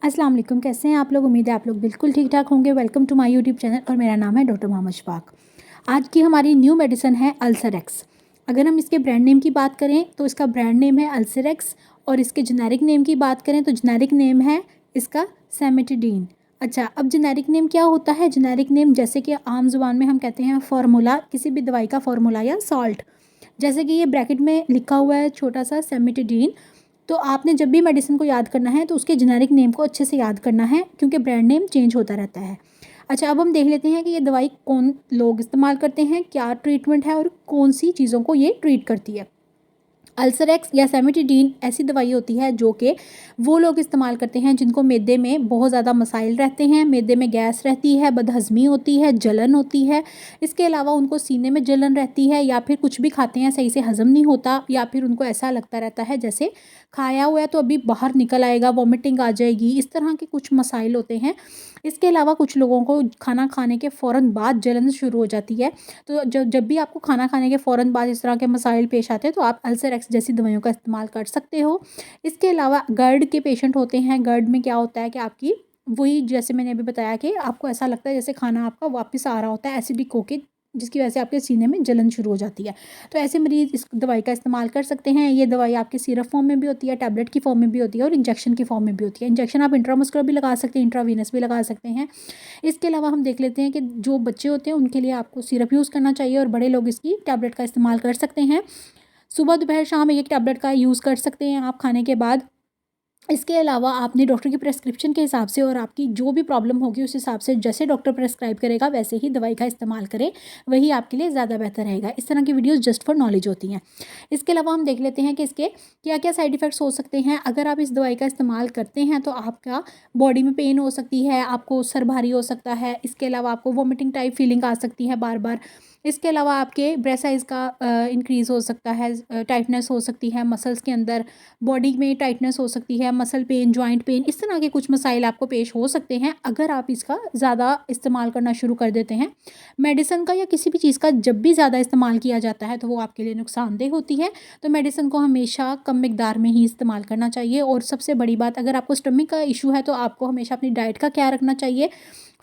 अस्सलाम वालेकुम। कैसे हैं आप लोग? उम्मीद है आप लोग बिल्कुल ठीक ठाक होंगे। Welcome to my YouTube channel और मेरा नाम है डॉक्टर मोहम्मद शफाक। आज की हमारी न्यू मेडिसिन है अल्सरेक्स। अगर हम इसके ब्रांड नेम की बात करें तो इसका ब्रांड नेम है अल्सरेक्स और इसके जेनेरिक नेम की बात करें तो जेनेरिक नेम है इसका सेमेटिडीन। अच्छा, अब जेनेरिक नेम क्या होता है? जेनेरिक नेम जैसे कि आम जुबान में हम कहते हैं फार्मूला, किसी भी दवाई का फार्मूला या सॉल्ट। जैसे कि ये ब्रैकेट में लिखा हुआ है छोटा सा सेमेटिडीन। तो आपने जब भी मेडिसिन को याद करना है तो उसके जेनेरिक नेम को अच्छे से याद करना है, क्योंकि ब्रांड नेम चेंज होता रहता है। अच्छा, अब हम देख लेते हैं कि ये दवाई कौन लोग इस्तेमाल करते हैं, क्या ट्रीटमेंट है और कौन सी चीज़ों को ये ट्रीट करती है। अल्सरेक्स या सेमेटिडीन ऐसी दवाई होती है जो कि वो लोग इस्तेमाल करते हैं जिनको मैदे में बहुत ज़्यादा मसाइल रहते हैं, मैदे में गैस रहती है, बदहज़मी होती है, जलन होती है। इसके अलावा उनको सीने में जलन रहती है, या फिर कुछ भी खाते हैं सही से हज़म नहीं होता, या फिर उनको ऐसा लगता रहता है जैसे खाया हुआ है तो अभी बाहर निकल आएगा, वॉमिटिंग आ जाएगी। इस तरह के कुछ मसाइल होते हैं। इसके अलावा कुछ लोगों को खाना खाने के फ़ौरन बाद जलन शुरू हो जाती है। तो जब जब भी आपको खाना खाने के फ़ौरन बाद इस तरह के मसाइल पेश आते हैं तो आप अल्सरेक्स जैसी दवाइयों का इस्तेमाल कर सकते हो। इसके अलावा गर्ड के पेशेंट होते हैं। गर्ड में क्या होता है कि आपकी वही जैसे मैंने अभी बताया कि आपको ऐसा लगता है जैसे खाना आपका वापस आ रहा होता है एसिडिक होके, जिसकी वजह से आपके सीने में जलन शुरू हो जाती है। तो ऐसे मरीज़ इस दवाई का इस्तेमाल कर सकते हैं। ये दवाई आपके सिरप फॉर्म में भी होती है, टैबलेट की फॉर्म में भी होती है और इंजेक्शन की फॉर्म में भी होती है। इंजेक्शन आप इंट्रामस्कुलर भी लगा सकते हैं, इंट्रावीनस भी लगा सकते हैं। इसके अलावा हम देख लेते हैं कि जो बच्चे होते हैं उनके लिए आपको सिरप यूज़ करना चाहिए और बड़े लोग इसकी टैबलेट का इस्तेमाल कर सकते हैं। सुबह दोपहर शाम एक टैबलेट का यूज़ कर सकते हैं आप खाने के बाद। इसके अलावा आपने डॉक्टर की प्रेस्क्रिप्शन के हिसाब से और आपकी जो भी प्रॉब्लम होगी उस हिसाब से जैसे डॉक्टर प्रेस्क्राइब करेगा वैसे ही दवाई का इस्तेमाल करें, वही आपके लिए ज़्यादा बेहतर रहेगा। इस तरह की वीडियोस जस्ट फॉर नॉलेज होती हैं। इसके अलावा हम देख लेते हैं कि इसके क्या क्या साइड इफ़ेक्ट्स हो सकते हैं। अगर आप इस दवाई का इस्तेमाल करते हैं तो आपका बॉडी में पेन हो सकती है, आपको सर भारी हो सकता है। इसके अलावा आपको वॉमिटिंग टाइप फीलिंग आ सकती है बार बार। इसके अलावा आपके ब्रेस्ट साइज़ का इंक्रीज़ हो सकता है, टाइटनेस हो सकती है मसल्स के अंदर, बॉडी में टाइटनेस हो सकती है, मसल पेन, जॉइंट पेन, इस तरह के कुछ मसाइल आपको पेश हो सकते हैं अगर आप इसका ज़्यादा इस्तेमाल करना शुरू कर देते हैं। मेडिसिन का या किसी भी चीज़ का जब भी ज़्यादा इस्तेमाल किया जाता है तो वो आपके लिए नुकसानदेह होती है। तो मेडिसिन को हमेशा कम मिकदार में ही इस्तेमाल करना चाहिए। और सबसे बड़ी बात, अगर आपको स्टमक का इशू है तो आपको हमेशा अपनी डाइट का ख्याल रखना चाहिए।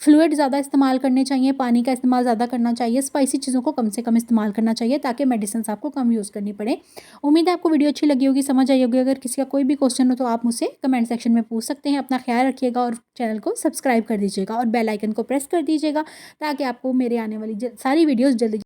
फ्लूइड ज़्यादा इस्तेमाल करने चाहिए, पानी का इस्तेमाल ज़्यादा करना चाहिए, स्पाइसी चीज़ों को कम से कम इस्तेमाल करना चाहिए ताकि मेडिसिन आपको कम यूज़ करनी पड़े। उम्मीद है आपको वीडियो अच्छी लगी होगी, समझ आई होगी। अगर किसी का कोई भी क्वेश्चन हो तो आप मुझसे कमेंट सेक्शन में पूछ सकते हैं। अपना ख्याल रखिएगा और चैनल को सब्सक्राइब कर दीजिएगा और बेल आइकन को प्रेस कर दीजिएगा ताकि आपको मेरे आने वाली सारी वीडियोज़ जल्दी